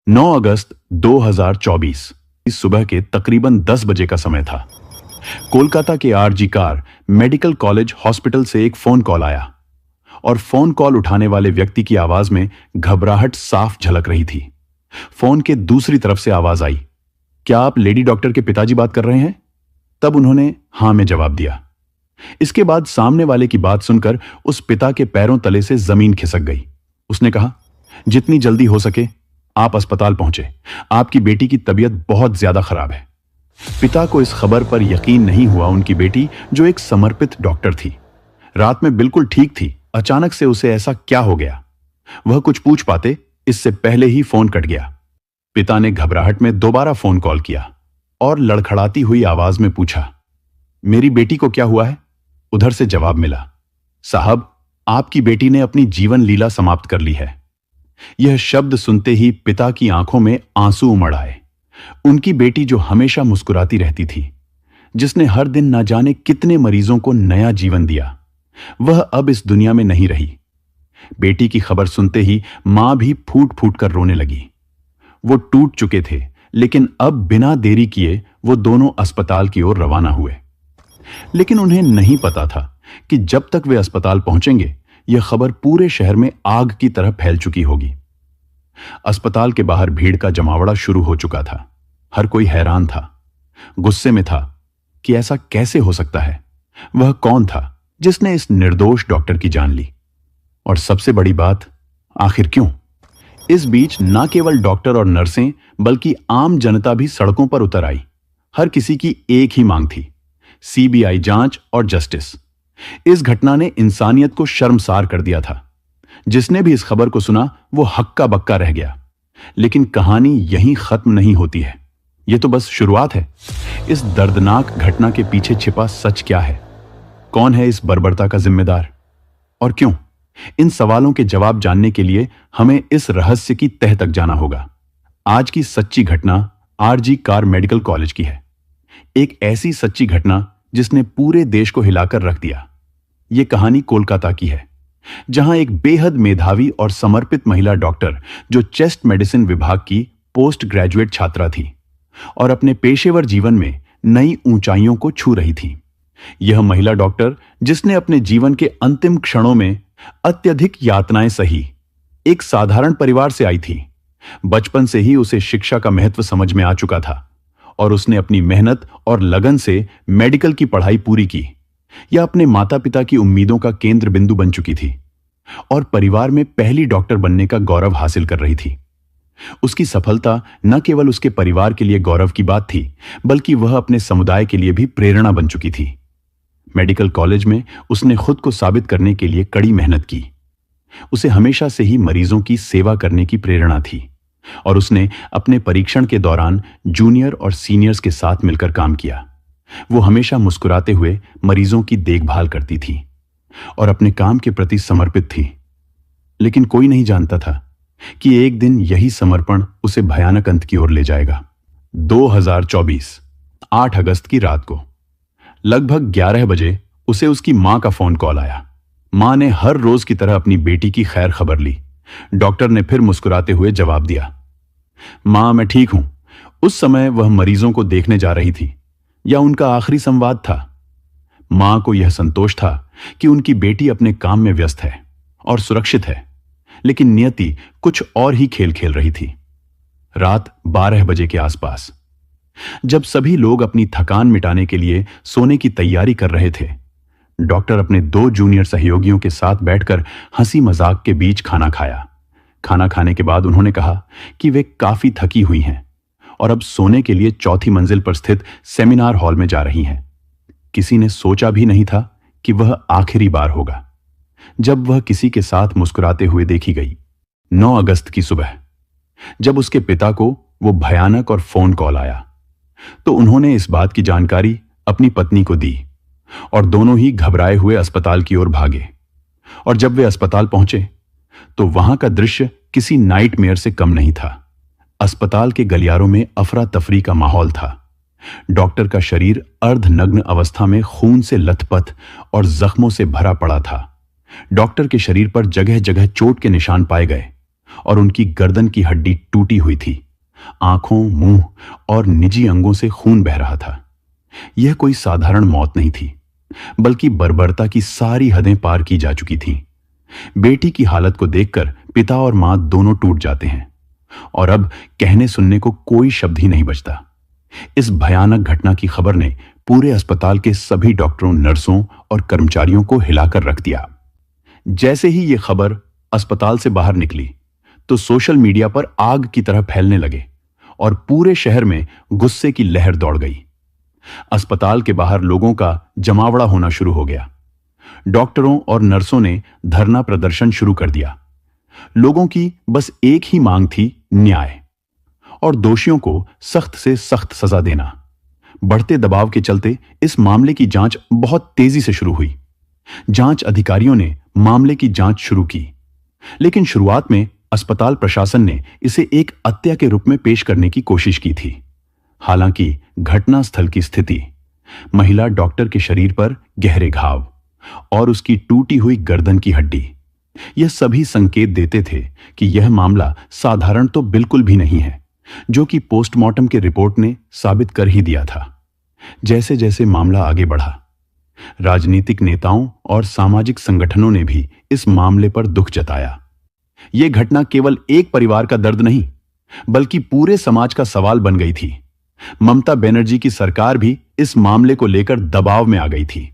9 अगस्त 2024 इस सुबह के तकरीबन 10 बजे का समय था। कोलकाता के RG Kar medical college hospital से एक फोन कॉल आया और फोन कॉल उठाने वाले व्यक्ति की आवाज में घबराहट साफ झलक रही थी। फोन के दूसरी तरफ से आवाज आई, क्या आप लेडी डॉक्टर के पिताजी बात कर रहे हैं? तब उन्होंने हां में जवाब दिया। इसके बाद सामने वाले की बात सुनकर उस पिता के पैरों तले से जमीन खिसक गई। उसने कहा, जितनी जल्दी हो सके आप अस्पताल पहुंचे, आपकी बेटी की तबीयत बहुत ज्यादा खराब है। पिता को इस खबर पर यकीन नहीं हुआ। उनकी बेटी, जो एक समर्पित डॉक्टर थी, रात में बिल्कुल ठीक थी, अचानक से उसे ऐसा क्या हो गया? वह कुछ पूछ पाते, इससे पहले ही फोन कट गया। पिता ने घबराहट में दोबारा फोन कॉल किया और लड़खड़ाती हुई आवाज में पूछा, मेरी बेटी को क्या हुआ है? उधर से जवाब मिला, साहब, आपकी बेटी ने अपनी जीवन लीला समाप्त कर ली है। यह शब्द सुनते ही पिता की आंखों में आंसू उमड़ आए। उनकी बेटी, जो हमेशा मुस्कुराती रहती थी, जिसने हर दिन न जाने कितने मरीजों को नया जीवन दिया, वह अब इस दुनिया में नहीं रही। बेटी की खबर सुनते ही मां भी फूट फूट कर रोने लगी। वो टूट चुके थे, लेकिन अब बिना देरी किए वो दोनों अस्पताल की ओर रवाना हुए। लेकिन उन्हें नहीं पता था कि जब तक वे अस्पताल पहुंचेंगे, यह खबर पूरे शहर में आग की तरह फैल चुकी होगी। अस्पताल के बाहर भीड़ का जमावड़ा शुरू हो चुका था। हर कोई हैरान था, गुस्से में था कि ऐसा कैसे हो सकता है। वह कौन था जिसने इस निर्दोष डॉक्टर की जान ली? और सबसे बड़ी बात, आखिर क्यों? इस बीच न केवल डॉक्टर और नर्सें, बल्कि आम जनता भी सड़कों पर उतर आई। हर किसी की एक ही मांग थी, सीबीआई जांच और जस्टिस। इस घटना ने इंसानियत को शर्मसार कर दिया था। जिसने भी इस खबर को सुना, वो हक्का बक्का रह गया। लेकिन कहानी यहीं खत्म नहीं होती है। यह तो बस शुरुआत है। इस दर्दनाक घटना के पीछे छिपा सच क्या है? कौन है इस बर्बरता का जिम्मेदार और क्यों? इन सवालों के जवाब जानने के लिए हमें इस रहस्य की तह तक जाना होगा। आज की सच्ची घटना आरजी कार मेडिकल कॉलेज की है। एक ऐसी सच्ची घटना जिसने पूरे देश को हिलाकर रख दिया। यह कहानी कोलकाता की है, जहां एक बेहद मेधावी और समर्पित महिला डॉक्टर, जो चेस्ट मेडिसिन विभाग की पोस्ट ग्रेजुएट छात्रा थी और अपने पेशेवर जीवन में नई ऊंचाइयों को छू रही थी। यह महिला डॉक्टर, जिसने अपने जीवन के अंतिम क्षणों में अत्यधिक यातनाएं सही, एक साधारण परिवार से आई थी। बचपन से ही उसे शिक्षा का महत्व समझ में आ चुका था और उसने अपनी मेहनत और लगन से मेडिकल की पढ़ाई पूरी की। यह अपने माता पिता की उम्मीदों का केंद्र बिंदु बन चुकी थी और परिवार में पहली डॉक्टर बनने का गौरव हासिल कर रही थी। उसकी सफलता न केवल उसके परिवार के लिए गौरव की बात थी, बल्कि वह अपने समुदाय के लिए भी प्रेरणा बन चुकी थी। मेडिकल कॉलेज में उसने खुद को साबित करने के लिए कड़ी मेहनत की। उसे हमेशा से ही मरीजों की सेवा करने की प्रेरणा थी और उसने अपने परीक्षण के दौरान जूनियर और सीनियर्स के साथ मिलकर काम किया। वो हमेशा मुस्कुराते हुए मरीजों की देखभाल करती थी और अपने काम के प्रति समर्पित थी। लेकिन कोई नहीं जानता था कि एक दिन यही समर्पण उसे भयानक अंत की ओर ले जाएगा। 2024 8 अगस्त की रात को लगभग 11 बजे उसे उसकी मां का फोन कॉल आया। मां ने हर रोज की तरह अपनी बेटी की खैर खबर ली। डॉक्टर ने फिर मुस्कुराते हुए जवाब दिया, मां, मैं ठीक हूं। उस समय वह मरीजों को देखने जा रही थी, या उनका आखिरी संवाद था। मां को यह संतोष था कि उनकी बेटी अपने काम में व्यस्त है और सुरक्षित है, लेकिन नियति कुछ और ही खेल खेल रही थी। रात 12 बजे के आसपास, जब सभी लोग अपनी थकान मिटाने के लिए सोने की तैयारी कर रहे थे, डॉक्टर अपने 2 जूनियर सहयोगियों के साथ बैठकर हंसी मजाक के बीच खाना खाया। खाना खाने के बाद उन्होंने कहा कि वे काफी थकी हुई हैं और अब सोने के लिए 4थी मंजिल पर स्थित सेमिनार हॉल में जा रही हैं। किसी ने सोचा भी नहीं था कि वह आखिरी बार होगा जब वह किसी के साथ मुस्कुराते हुए देखी गई। 9 अगस्त की सुबह, जब उसके पिता को वो भयानक और फोन कॉल आया, तो उन्होंने इस बात की जानकारी अपनी पत्नी को दी और दोनों ही घबराए हुए अस्पताल की ओर भागे। और जब वे अस्पताल पहुंचे, तो वहां का दृश्य किसी नाइटमेयर से कम नहीं था। अस्पताल के गलियारों में अफरा तफरी का माहौल था। डॉक्टर का शरीर अर्धनग्न अवस्था में खून से लथपथ और जख्मों से भरा पड़ा था। डॉक्टर के शरीर पर जगह जगह चोट के निशान पाए गए और उनकी गर्दन की हड्डी टूटी हुई थी। आंखों, मुंह और निजी अंगों से खून बह रहा था। यह कोई साधारण मौत नहीं थी, बल्कि बर्बरता की सारी हदें पार की जा चुकी थीं। बेटी की हालत को देखकर पिता और मां दोनों टूट जाते हैं और अब कहने सुनने को कोई शब्द ही नहीं बचता। इस भयानक घटना की खबर ने पूरे अस्पताल के सभी डॉक्टरों, नर्सों और कर्मचारियों को हिलाकर रख दिया। जैसे ही यह खबर अस्पताल से बाहर निकली तो सोशल मीडिया पर आग की तरह फैलने लगे और पूरे शहर में गुस्से की लहर दौड़ गई। अस्पताल के बाहर लोगों का जमावड़ा होना शुरू हो गया। डॉक्टरों और नर्सों ने धरना प्रदर्शन शुरू कर दिया। लोगों की बस एक ही मांग थी, न्याय और दोषियों को सख्त से सख्त सजा देना। बढ़ते दबाव के चलते इस मामले की जांच बहुत तेजी से शुरू हुई। जांच अधिकारियों ने मामले की जांच शुरू की, लेकिन शुरुआत में अस्पताल प्रशासन ने इसे एक हत्या के रूप में पेश करने की कोशिश की थी। हालांकि घटनास्थल की स्थिति, महिला डॉक्टर के शरीर पर गहरे घाव और उसकी टूटी हुई गर्दन की हड्डी, यह सभी संकेत देते थे कि यह मामला साधारण तो बिल्कुल भी नहीं है, जो कि पोस्टमार्टम के रिपोर्ट ने साबित कर ही दिया था। जैसे जैसे मामला आगे बढ़ा, राजनीतिक नेताओं और सामाजिक संगठनों ने भी इस मामले पर दुख जताया। यह घटना केवल एक परिवार का दर्द नहीं, बल्कि पूरे समाज का सवाल बन गई थी। ममता बनर्जी की सरकार भी इस मामले को लेकर दबाव में आ गई थी।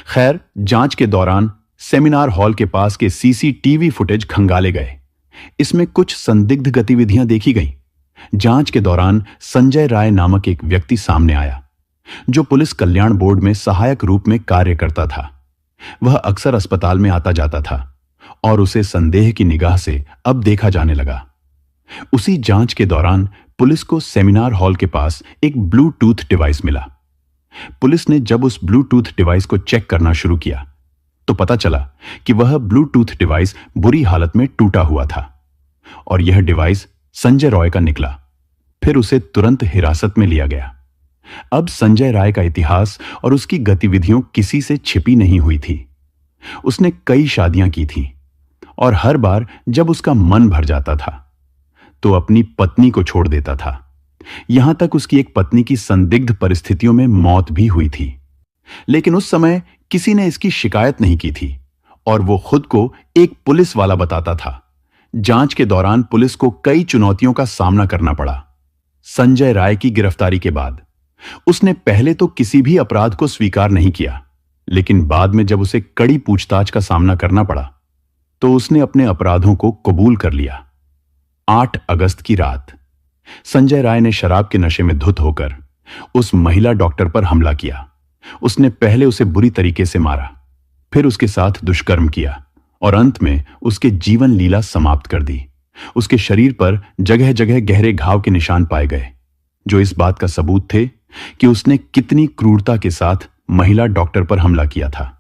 खैर, जांच के दौरान सेमिनार हॉल के पास के सीसीटीवी फुटेज खंगाले गए। इसमें कुछ संदिग्ध गतिविधियां देखी गईं। जांच के दौरान संजय राय नामक एक व्यक्ति सामने आया, जो पुलिस कल्याण बोर्ड में सहायक रूप में कार्य करता था। वह अक्सर अस्पताल में आता जाता था और उसे संदेह की निगाह से अब देखा जाने लगा। उसी जांच के दौरान पुलिस को सेमिनार हॉल के पास एक ब्लूटूथ डिवाइस मिला। पुलिस ने जब उस ब्लूटूथ डिवाइस को चेक करना शुरू किया तो पता चला कि वह ब्लूटूथ डिवाइस बुरी हालत में टूटा हुआ था और यह डिवाइस संजय रॉय का निकला। फिर उसे तुरंत हिरासत में लिया गया। अब संजय राय का इतिहास और उसकी गतिविधियों किसी से छिपी नहीं हुई थी। उसने कई शादियां की थीं और हर बार जब उसका मन भर जाता था तो अपनी पत्नी को छोड़ देता था। यहां तक उसकी एक पत्नी की संदिग्ध परिस्थितियों में मौत भी हुई थी। लेकिन उस समय किसी ने इसकी शिकायत नहीं की थी और वो खुद को एक पुलिस वाला बताता था। जांच के दौरान पुलिस को कई चुनौतियों का सामना करना पड़ा। संजय राय की गिरफ्तारी के बाद उसने पहले तो किसी भी अपराध को स्वीकार नहीं किया, लेकिन बाद में जब उसे कड़ी पूछताछ का सामना करना पड़ा तो उसने अपने अपराधों को कबूल कर लिया। 8 अगस्त की रात संजय राय ने शराब के नशे में धुत होकर उस महिला डॉक्टर पर हमला किया। उसने पहले उसे बुरी तरीके से मारा, फिर उसके साथ दुष्कर्म किया और अंत में उसके जीवन लीला समाप्त कर दी। उसके शरीर पर जगह जगह गहरे घाव के निशान पाए गए, जो इस बात का सबूत थे कि उसने कितनी क्रूरता के साथ महिला डॉक्टर पर हमला किया था।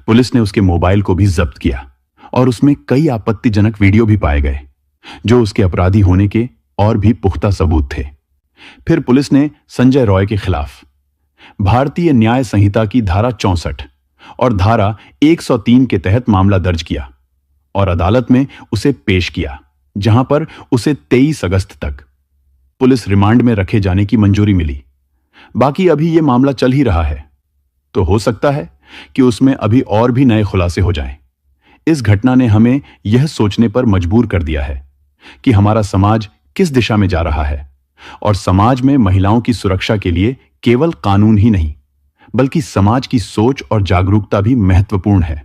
पुलिस ने उसके मोबाइल को भी जब्त किया और उसमें कई आपत्तिजनक वीडियो भी पाए गए, जो उसके अपराधी होने के और भी पुख्ता सबूत थे। फिर पुलिस ने संजय रॉय के खिलाफ भारतीय न्याय संहिता की धारा 64 और धारा 103 के तहत मामला दर्ज किया और अदालत में उसे पेश किया, जहां पर उसे 23 अगस्त तक पुलिस रिमांड में रखे जाने की मंजूरी मिली। बाकी अभी यह मामला चल ही रहा है, तो हो सकता है कि उसमें अभी और भी नए खुलासे हो जाएं। इस घटना ने हमें यह सोचने पर मजबूर कर दिया है कि हमारा समाज किस दिशा में जा रहा है और समाज में महिलाओं की सुरक्षा के लिए केवल कानून ही नहीं, बल्कि समाज की सोच और जागरूकता भी महत्वपूर्ण है।